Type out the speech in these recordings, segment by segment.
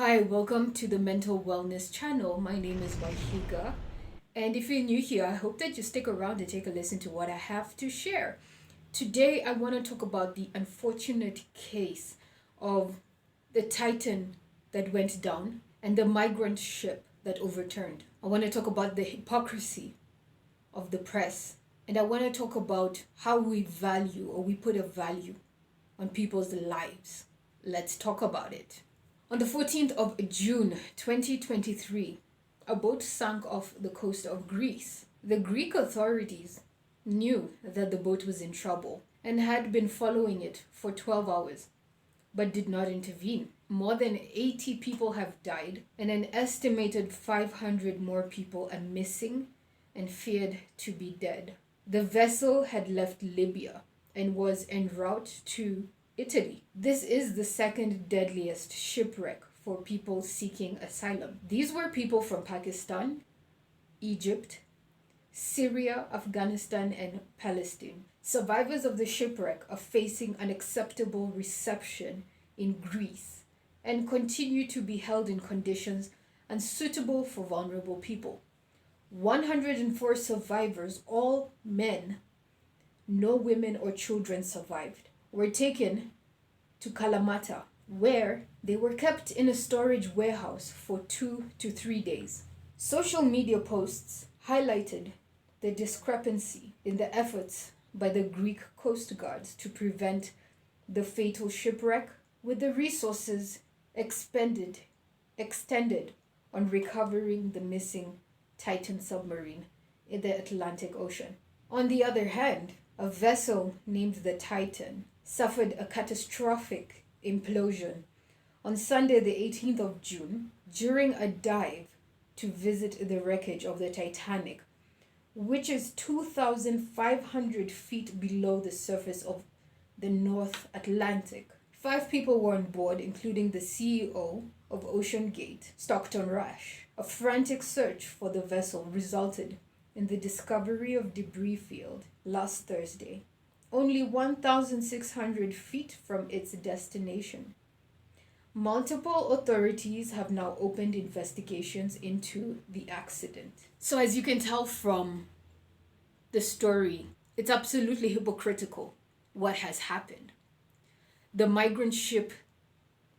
Hi, welcome to the Mental Wellness channel. My name is Waihiga, and if you're new here, I hope that you stick around and take a listen to what I have to share. Today, I want to talk about the unfortunate case of the Titan that went down and the migrant ship that overturned. I want to talk about the hypocrisy of the press, and I want to talk about how we value or we put a value on people's lives. Let's talk about it. On the 14th of June 2023, a boat sank off the coast of Greece. The Greek authorities knew that the boat was in trouble and had been following it for 12 hours, but did not intervene. More than 80 people have died, and an estimated 500 more people are missing and feared to be dead. The vessel had left Libya and was en route to Italy. This is the second deadliest shipwreck for people seeking asylum. These were people from Pakistan, Egypt, Syria, Afghanistan, and Palestine. Survivors of the shipwreck are facing unacceptable reception in Greece and continue to be held in conditions unsuitable for vulnerable people. 104 survivors, all men, no women or children survived, were taken to Kalamata, where they were kept in a storage warehouse for 2 to 3 days. Social media posts highlighted the discrepancy in the efforts by the Greek Coast Guards to prevent the fatal shipwreck with the resources extended on recovering the missing Titan submarine in the Atlantic Ocean. On the other hand, a vessel named the Titan suffered a catastrophic implosion on Sunday, the 18th of June, during a dive to visit the wreckage of the Titanic, which is 2,500 feet below the surface of the North Atlantic. 5 people were on board, including the CEO of Ocean Gate, Stockton Rush. A frantic search for the vessel resulted in the discovery of debris field last Thursday, only 1,600 feet from its destination. Multiple authorities have now opened investigations into the accident. So as you can tell from the story, it's absolutely hypocritical what has happened. The migrant ship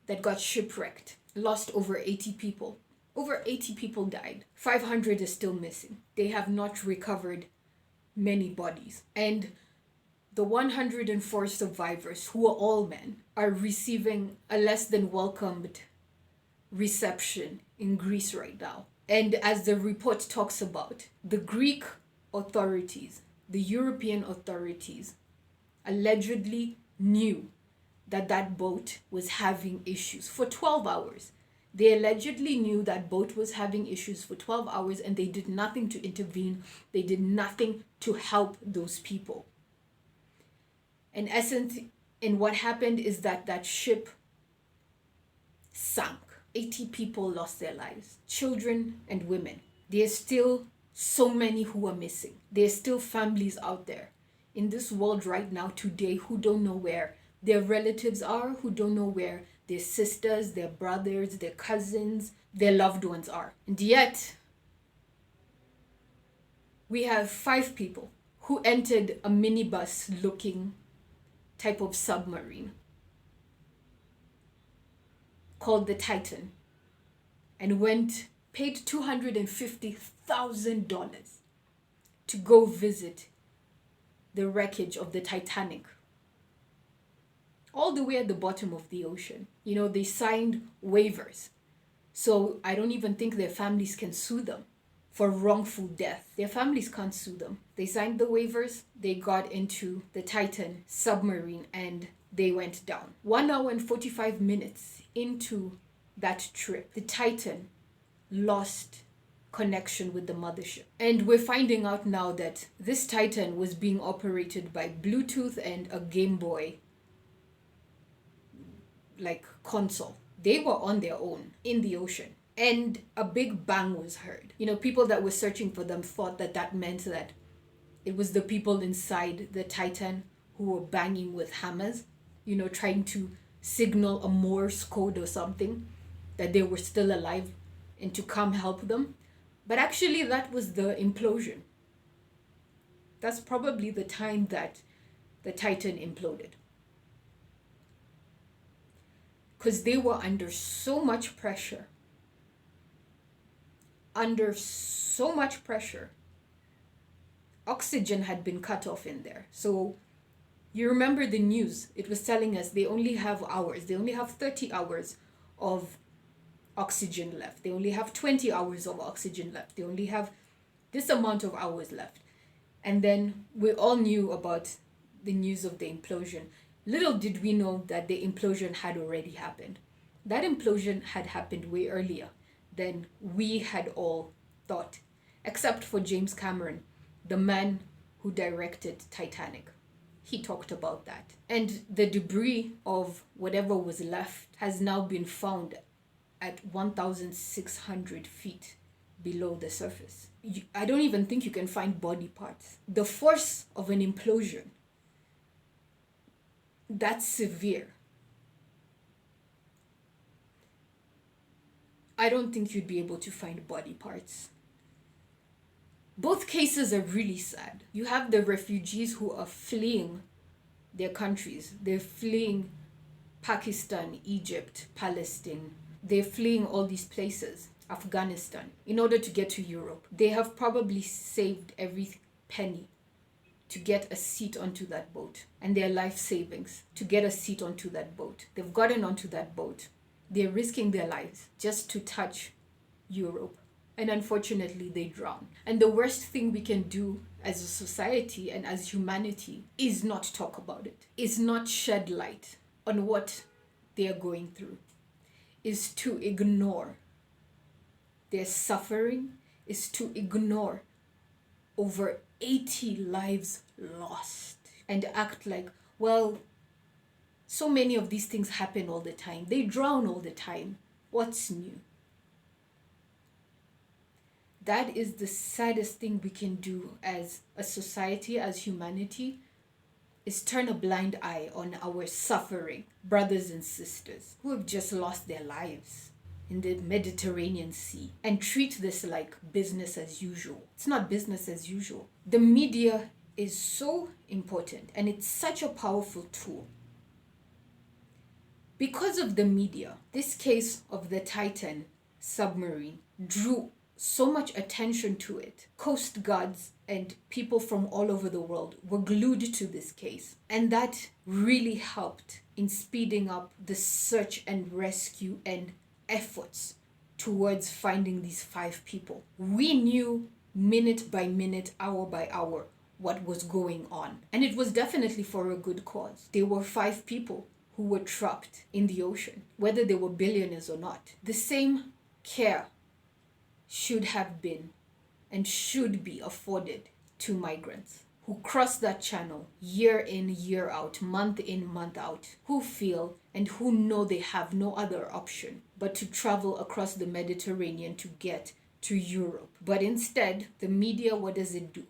that got shipwrecked lost over 80 people. Over 80 people died. 500 is still missing. They have not recovered many bodies. And the 104 survivors, who are all men, are receiving a less than welcomed reception in Greece right now. And as the report talks about, the Greek authorities, the European authorities, allegedly knew that that boat was having issues for 12 hours. They allegedly knew that boat was having issues for 12 hours and they did nothing to intervene. They did nothing to help those people. In essence, and what happened is that that ship sank. 80 people lost their lives, children and women. There's still so many who are missing. There's still families out there in this world right now today who don't know where their relatives are, who don't know where their sisters, their brothers, their cousins, their loved ones are. And yet, we have 5 people who entered a minibus looking type of submarine called the Titan and paid $250,000 to go visit the wreckage of the Titanic all the way at the bottom of the ocean. You know, they signed waivers. So I don't even think their families can sue them for wrongful death. Their families can't sue them. They signed the waivers, they got into the Titan submarine, and they went down. 1 hour and 45 minutes into that trip, the Titan lost connection with the mothership. And we're finding out now that this Titan was being operated by Bluetooth and a Game Boy console. They were on their own in the ocean. And a big bang was heard. You know, people that were searching for them thought that that meant that it was the people inside the Titan who were banging with hammers, you know, trying to signal a Morse code or something. that they were still alive and to come help them. But actually, that was the implosion. That's probably the time that the Titan imploded. Because they were under so much pressure. Under so much pressure. Oxygen had been cut off in there. So you remember the news. It was telling us they only have hours. They only have 30 hours of oxygen left. They only have 20 hours of oxygen left. They only have this amount of hours left. And then we all knew about the news of the implosion. Little did we know that the implosion had already happened. That implosion had happened way earlier than we had all thought, except for James Cameron, the man who directed Titanic. He talked about that. And the debris of whatever was left has now been found at 1,600 feet below the surface. I don't even think you can find body parts. The force of an implosion, that's severe. I don't think you'd be able to find body parts. Both cases are really sad. You have the refugees who are fleeing their countries. They're fleeing Pakistan, Egypt, Palestine. They're fleeing all these places, Afghanistan, in order to get to Europe. They have probably saved every penny to get a seat onto that boat, and their life savings to get a seat onto that boat. They've gotten onto that boat. They're risking their lives just to touch Europe. And unfortunately, they drown. And the worst thing we can do as a society and as humanity is not talk about it, is not shed light on what they are going through, is to ignore their suffering, is to ignore over 80 lives lost and act like, well, so many of these things happen all the time. They drown all the time. What's new? That is the saddest thing we can do as a society, as humanity, is turn a blind eye on our suffering brothers and sisters who have just lost their lives in the Mediterranean Sea and treat this like business as usual. It's not business as usual. The media is so important and it's such a powerful tool. Because of the media, this case of the Titan submarine drew so much attention to it. Coast guards and people from all over the world were glued to this case. And that really helped in speeding up the search and rescue and efforts towards finding these 5 people. We knew minute by minute, hour by hour, what was going on. And it was definitely for a good cause. There were 5 people who were trapped in the ocean, whether they were billionaires or not. The same care should have been and should be afforded to migrants who cross that channel year in, year out, month in, month out, who feel and who know they have no other option but to travel across the Mediterranean to get to Europe. But instead, the media, what does it do?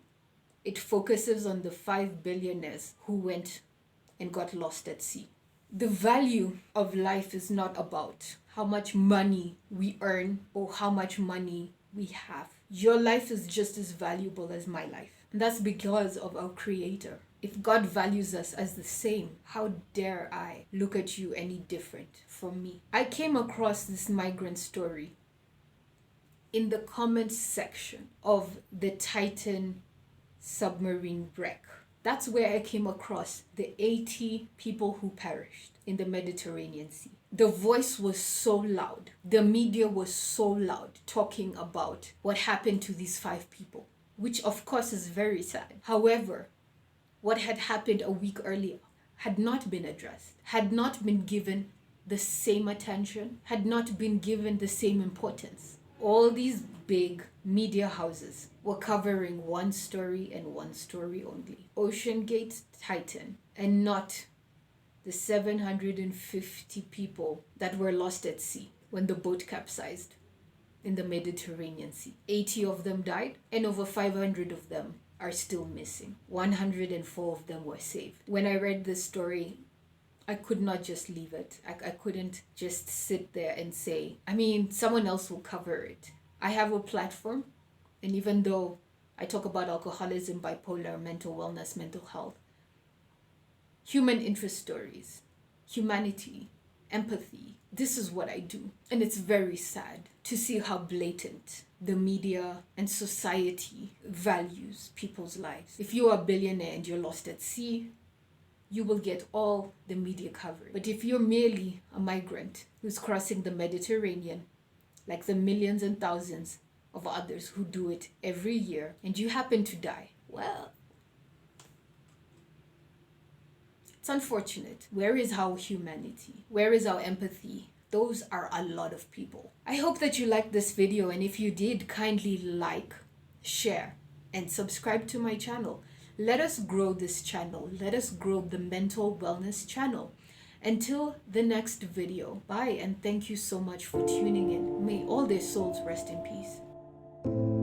It focuses on the 5 billionaires who went and got lost at sea. The value of life is not about how much money we earn or how much money we have. Your life is just as valuable as my life. And that's because of our Creator. If God values us as the same, how dare I look at you any different from me? I came across this migrant story in the comments section of the Titan submarine wreck. That's where I came across the 80 people who perished in the Mediterranean Sea. The voice was so loud. The media was so loud talking about what happened to these 5 people, which of course is very sad. However, what had happened a week earlier had not been addressed, had not been given the same attention, had not been given the same importance. All these big media houses were covering one story and one story only. OceanGate Titan, and not the 750 people that were lost at sea when the boat capsized in the Mediterranean Sea. 80 of them died, and over 500 of them are still missing. 104 of them were saved. When I read this story, I could not just leave it. I couldn't just sit there and say, I mean, someone else will cover it. I have a platform, and even though I talk about alcoholism, bipolar, mental wellness, mental health, human interest stories, humanity, empathy, this is what I do. And it's very sad to see how blatant the media and society values people's lives. If you are a billionaire and you're lost at sea, you will get all the media coverage. But if you're merely a migrant who's crossing the Mediterranean, like the millions and thousands of others who do it every year, and you happen to die, well, it's unfortunate. Where is our humanity? Where is our empathy? Those are a lot of people. I hope that you liked this video, and if you did, kindly like, share, and subscribe to my channel. Let us grow this channel. Let us grow the mental wellness channel. Until the next video, bye, and thank you so much for tuning in. May all their souls rest in peace. Oh.